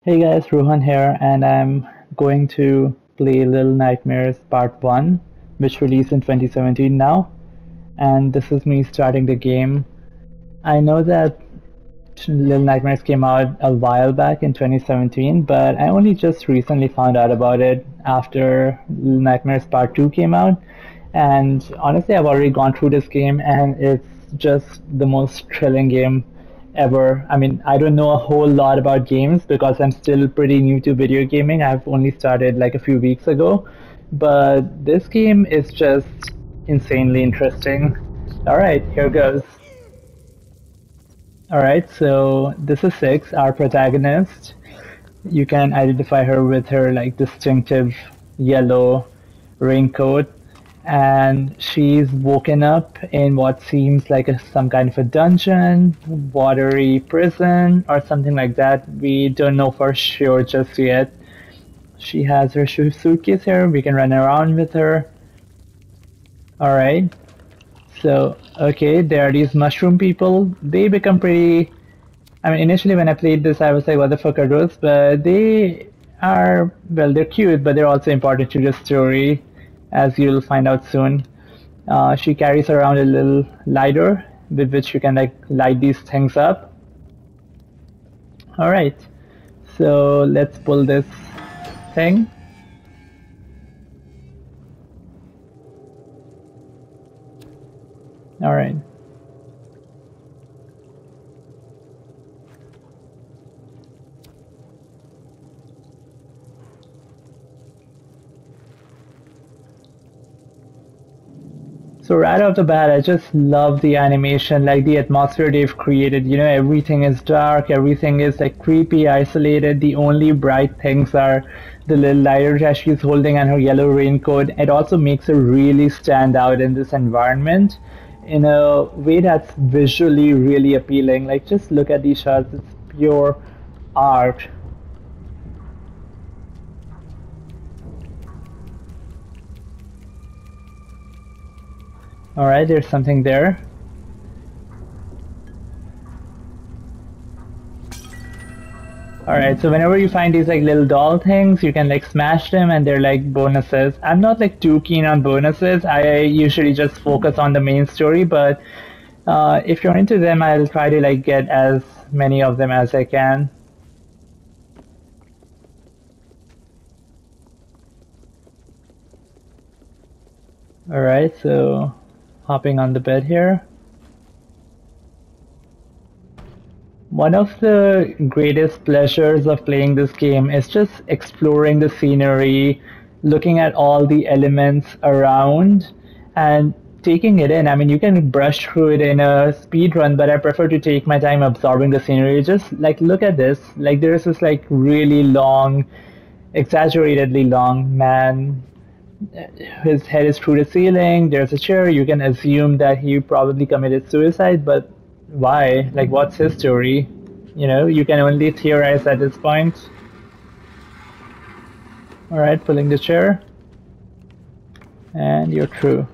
Hey guys, Rohan here, and I'm going to play Little Nightmares Part 1, which released in 2017 now. And this is me starting the game. I know that Little Nightmares came out a while back in 2017, but I only just recently found out about it after Little Nightmares Part 2 came out. And honestly, I've already gone through this game, and it's just the most thrilling game ever. I mean, I don't know a whole lot about games because I'm still pretty new to video gaming. I've only started like a few weeks ago, but this game is just insanely interesting. All right, here goes. All right, so this is Six, our protagonist. You can identify her with her like distinctive yellow raincoat, and she's woken up in what seems like some kind of a dungeon, watery prison, or something like that. We don't know for sure just yet. She has her suitcase here. We can run around with her. All right. So, okay, there are these mushroom people. They become pretty. I mean, initially when I played this, I was like, what the fuck are those? But they are, well, they're cute, but they're also important to the story, as you'll find out soon. She carries around a little lighter with which you can like light these things up. All right, so let's pull this thing. All right. So right off the bat, I just love the animation, like the atmosphere they've created. You know, everything is dark, everything is like creepy, isolated. The only bright things are the little lighter that she's holding and her yellow raincoat. It also makes her really stand out in this environment in a way that's visually really appealing. Like just look at these shots, it's pure art. All right, there's something there. Alright, so whenever you find these like little doll things, you can like smash them and they're like bonuses. I'm not like too keen on bonuses. I usually just focus on the main story, but if you're into them, I'll try to like get as many of them as I can. Alright, so hopping on the bed here. One of the greatest pleasures of playing this game is just exploring the scenery, looking at all the elements around, and taking it in. I mean, you can brush through it in a speed run, but I prefer to take my time absorbing the scenery. Just like look at this. Like there's this like really long, exaggeratedly long man. His head is through the ceiling. There's a chair. You can assume that he probably committed suicide, but why? Like, what's his story? You know, you can only theorize at this point. Alright, pulling the chair. And you're through.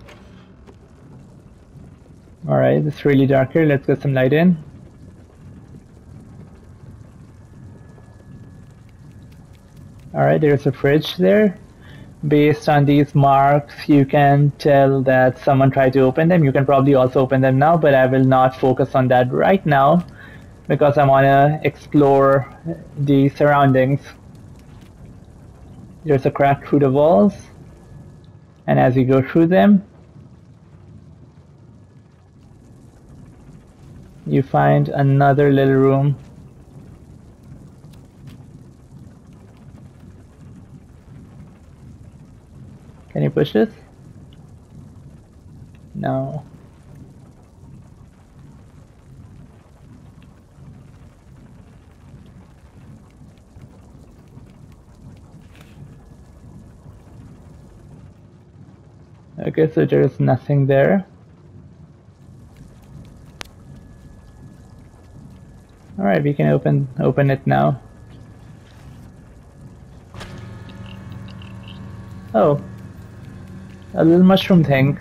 Alright, it's really dark here. Let's get some light in. Alright, there's a fridge there. Based on these marks, you can tell that someone tried to open them. You can probably also open them now, but I will not focus on that right now because I want to explore the surroundings. There's a crack through the walls, and as you go through them, you find another little room. Can you push this? No. Okay, so there's nothing there. Alright, we can open it now. Oh, a little mushroom thing.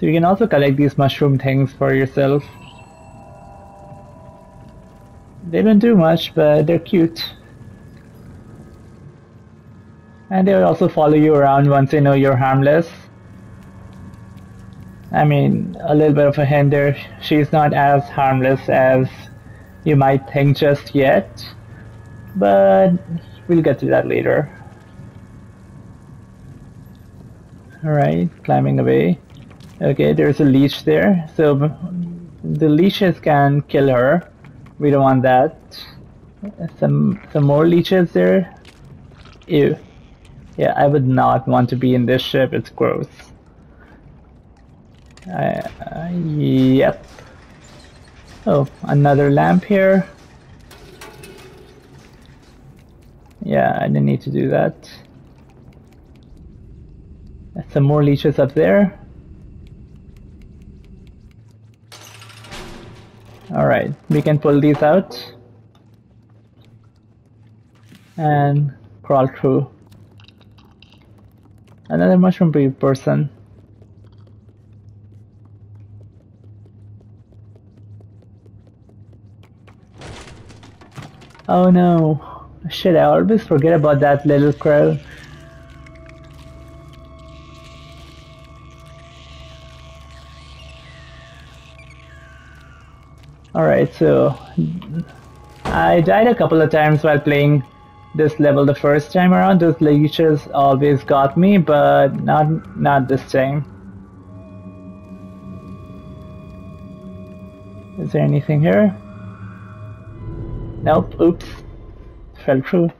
So you can also collect these mushroom things for yourself. They don't do much, but they're cute. And they'll also follow you around once they know you're harmless. I mean, a little bit of a hint there, she's not as harmless as you might think just yet, but we'll get to that later. Alright, climbing away. Okay, there's a leech there, so the leeches can kill her. We don't want that. Some more leeches there. Ew. Yeah, I would not want to be in this ship, it's gross. Yep. Oh, another lamp here. Yeah, I didn't need to do that. Some more leeches up there. Alright, we can pull these out and crawl through. Another mushroom breed person. Oh no, shit, I always forget about that little crow. Alright, so I died a couple of times while playing this level the first time around. Those leeches always got me, but not this time. Is there anything here? Nope, oops. Fell through.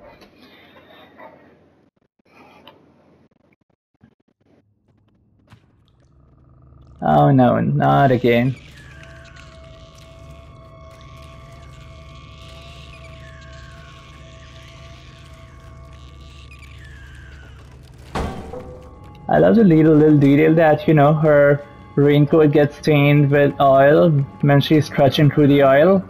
Oh no, not again. I love the little detail that, you know, her raincoat gets stained with oil when she's trudging through the oil.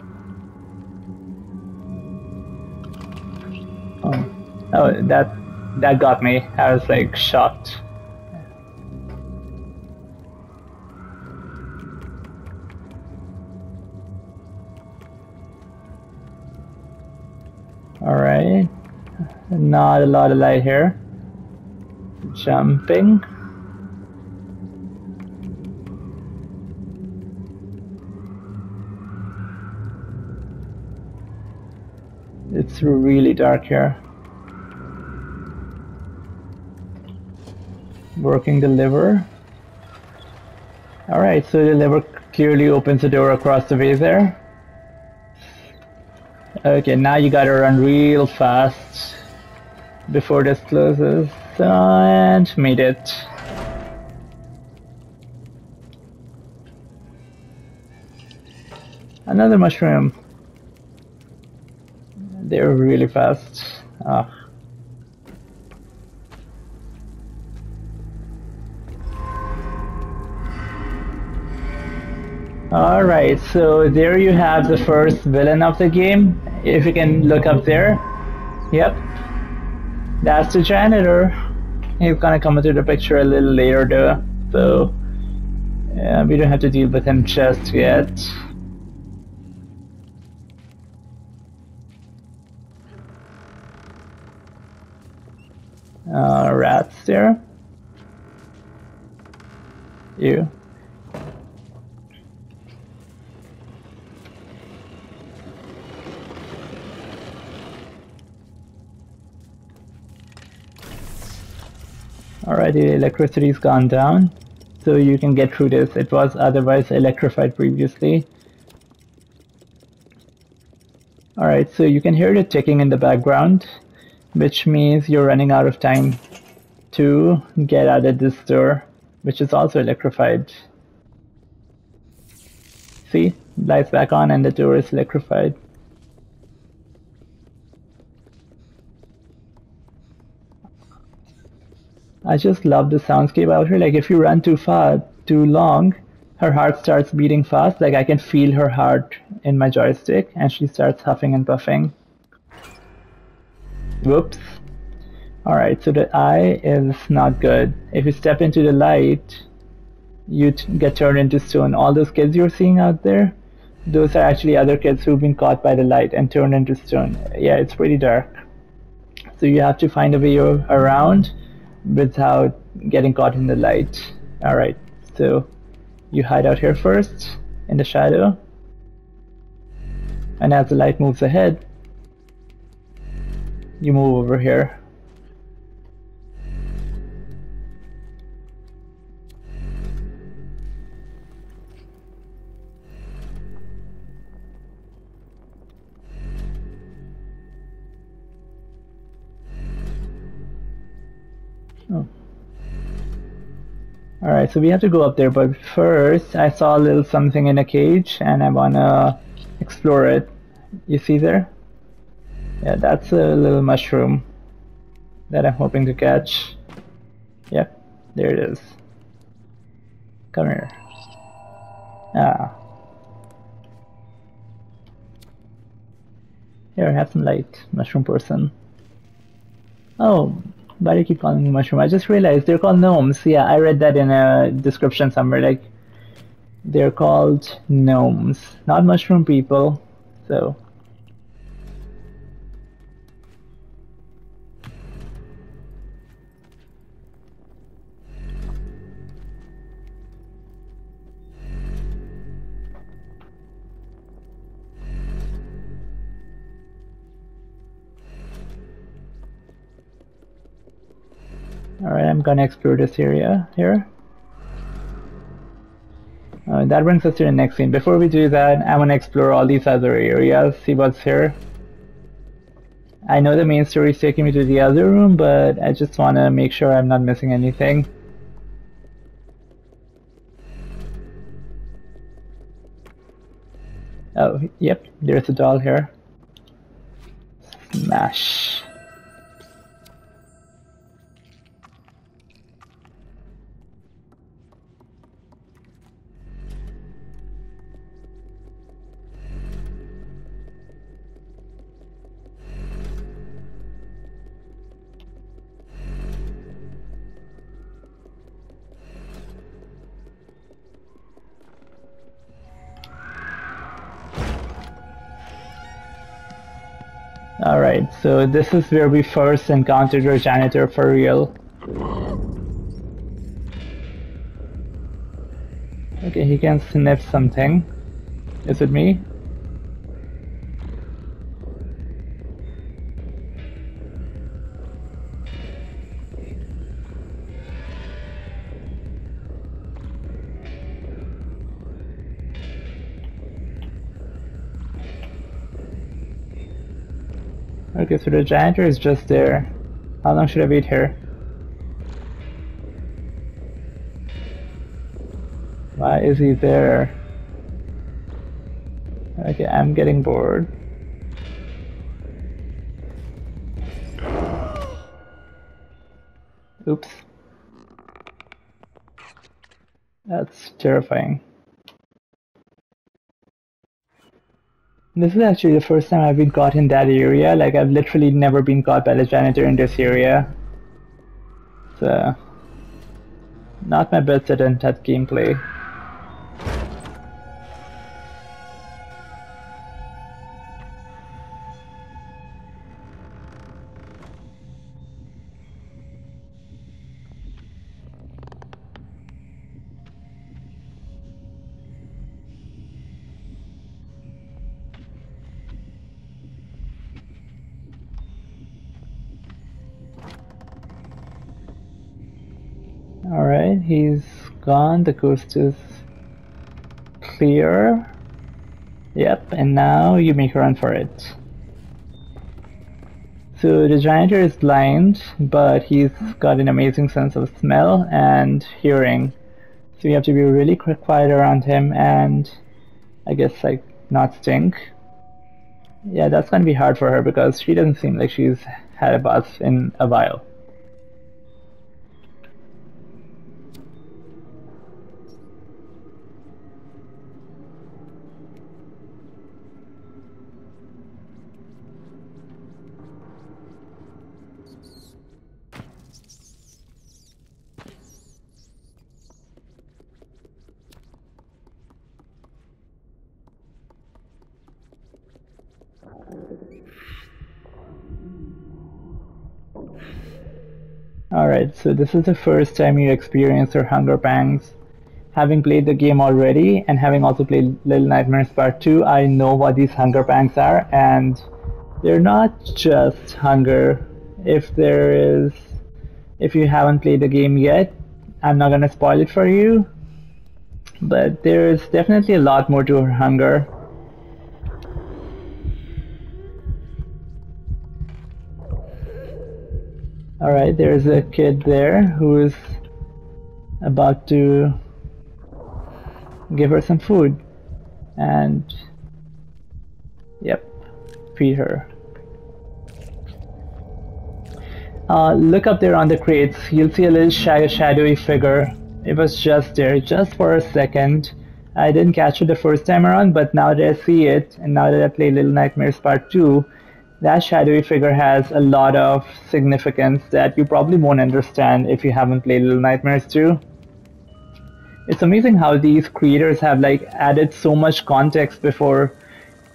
Oh, that got me. I was like shocked. Alright. Not a lot of light here. Jumping. It's really dark here. Working the lever. Alright, so the lever clearly opens the door across the way there. Okay, now you gotta run real fast before this closes. And made it. Another mushroom. They're really fast. Ah. Alright, so there you have the first villain of the game. If you can look up there. Yep. That's the janitor. He's gonna come into the picture a little later though. So we don't have to deal with him just yet. Rats there. Ew. Alright, the electricity's gone down, so you can get through this. It was otherwise electrified previously. Alright, so you can hear the ticking in the background, which means you're running out of time to get out of this door, which is also electrified. See? Lights back on and the door is electrified. I just love the soundscape out here. Like if you run too far, too long, her heart starts beating fast. Like I can feel her heart in my joystick and she starts huffing and puffing. Whoops. Alright, so the eye is not good. If you step into the light, you get turned into stone. All those kids you're seeing out there, those are actually other kids who've been caught by the light and turned into stone. Yeah, it's pretty dark. So you have to find a way around without getting caught in the light. Alright, so you hide out here first in the shadow. And as the light moves ahead, you move over here. Oh. Alright, so we have to go up there, but first I saw a little something in a cage and I wanna explore it. You see there? Yeah, that's a little mushroom that I'm hoping to catch. Yep, there it is. Come here. Ah. Here, have some light, mushroom person. Oh, why do you keep calling me mushroom? I just realized they're called gnomes. Yeah, I read that in a description somewhere. Like, they're called gnomes, not mushroom people. So. Alright, I'm gonna explore this area here. That brings us to the next scene. Before we do that, I want to explore all these other areas, see what's here. I know the main story is taking me to the other room, but I just want to make sure I'm not missing anything. Oh, yep, there's a doll here. Smash. Alright, so this is where we first encountered our janitor for real. Okay, he can sniff something. Is it me? Okay, so the janitor is just there. How long should I wait here? Why is he there? Okay, I'm getting bored. Oops. That's terrifying. This is actually the first time I've been caught in that area. Like, I've literally never been caught by the janitor in this area. So, not my best attempt at gameplay. Alright, he's gone. The coast is clear. Yep, and now you make a run for it. So the janitor is blind, but he's got an amazing sense of smell and hearing. So you have to be really quiet around him and I guess like not stink. Yeah, that's gonna be hard for her because she doesn't seem like she's had a bath in a while. Alright, so this is the first time you experience your hunger pangs. Having played the game already and having also played Little Nightmares Part 2, I know what these hunger pangs are, and they're not just hunger. If you haven't played the game yet, I'm not gonna spoil it for you, but there's definitely a lot more to her hunger. Alright, there's a kid there who's about to give her some food. And yep, feed her. Look up there on the crates. You'll see a little shadowy figure. It was just there, just for a second. I didn't catch it the first time around, but now that I see it, and now that I play Little Nightmares Part 2, that shadowy figure has a lot of significance that you probably won't understand if you haven't played Little Nightmares 2. It's amazing how these creators have like added so much context before,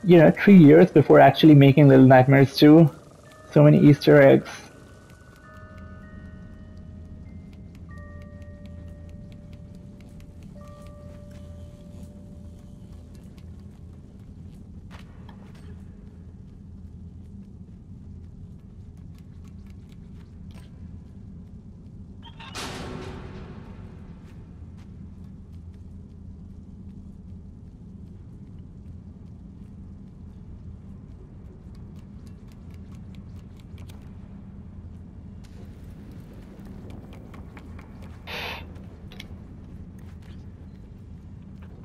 3 years before actually making Little Nightmares 2. So many Easter eggs.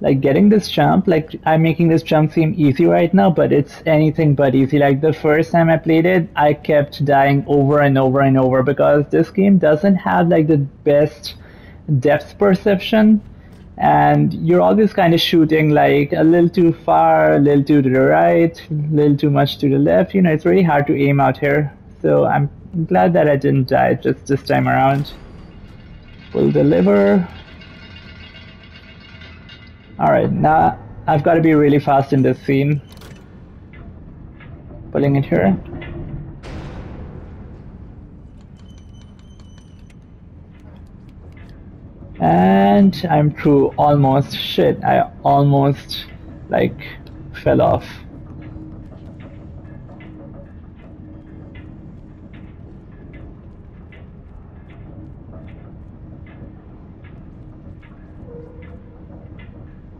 Like getting this jump, like I'm making this jump seem easy right now, but it's anything but easy. Like the first time I played it, I kept dying over and over and over because this game doesn't have like the best depth perception, and you're always kind of shooting like a little too far, a little too to the right, a little too much to the left. It's really hard to aim out here. So I'm glad that I didn't die just this time around. Pull the lever. Alright, now I've got to be really fast in this scene. Pulling it here. And I'm through almost. Shit, I almost like fell off.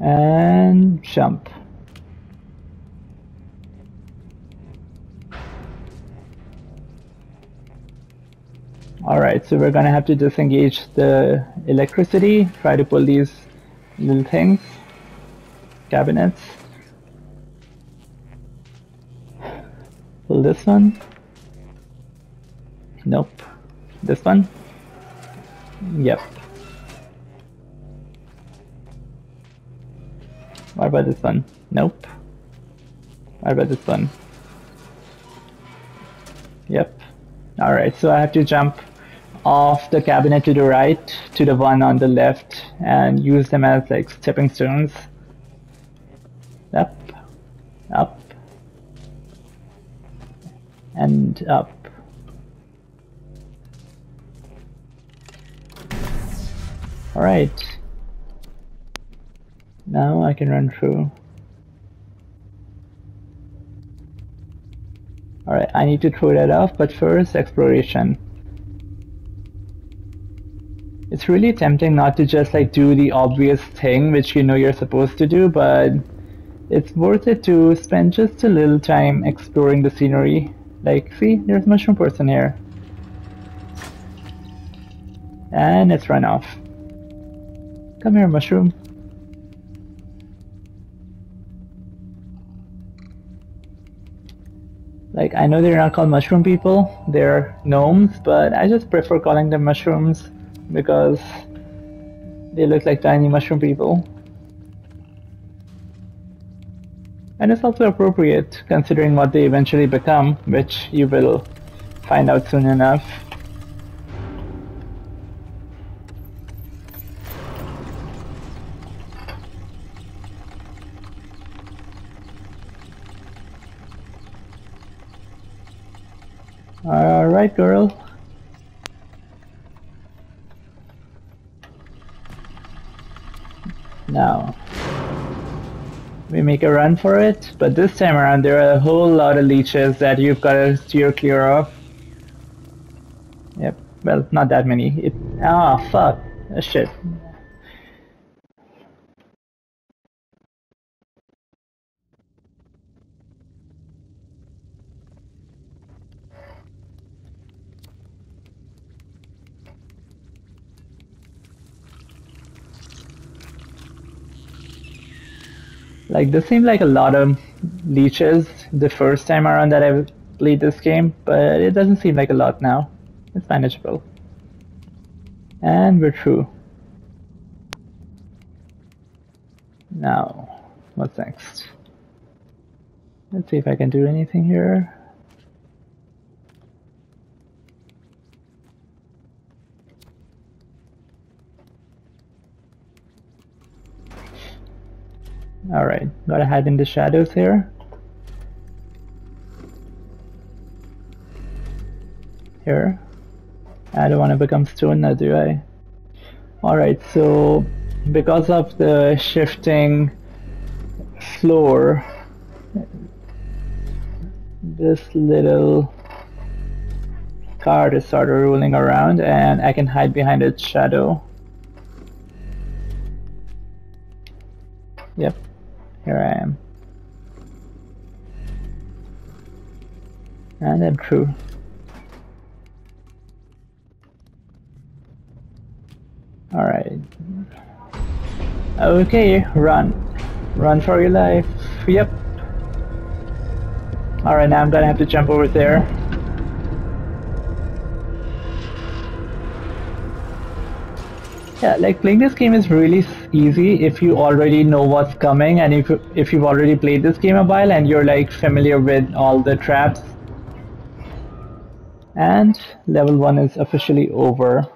And jump. Alright, so we're gonna have to disengage the electricity, try to pull these little things, cabinets. Pull this one. Nope. This one? Yep. What about this one? Nope. What about this one? Yep. Alright, so I have to jump off the cabinet to the right to the one on the left and use them as like stepping stones. Up, up, and up. Alright. Now I can run through. Alright, I need to throw that off, but first, exploration. It's really tempting not to just like do the obvious thing which you're supposed to do, but it's worth it to spend just a little time exploring the scenery. Like, see, there's mushroom person here. And it's run off. Come here, mushroom. Like, I know they're not called mushroom people, they're gnomes, but I just prefer calling them mushrooms because they look like tiny mushroom people. And it's also appropriate considering what they eventually become, which you will find out soon enough. Alright, girl. Now, we make a run for it, but this time around there are a whole lot of leeches that you've got to steer clear of. Yep, well, not that many. Fuck. Shit. Like, this seemed like a lot of leeches the first time around that I played this game, but it doesn't seem like a lot now. It's manageable. And we're through. Now, what's next? Let's see if I can do anything here. Alright, gotta hide in the shadows here. Here. I don't want to become stone now, do I? Alright, so because of the shifting floor, this little card is sort of rolling around and I can hide behind its shadow. Yep, here I am. And I'm through. Alright. Okay, run. Run for your life. Yep. Alright, now I'm gonna have to jump over there. Yeah, like playing this game is really easy if you already know what's coming and if you've already played this game a while and you're like familiar with all the traps. And level 1 is officially over.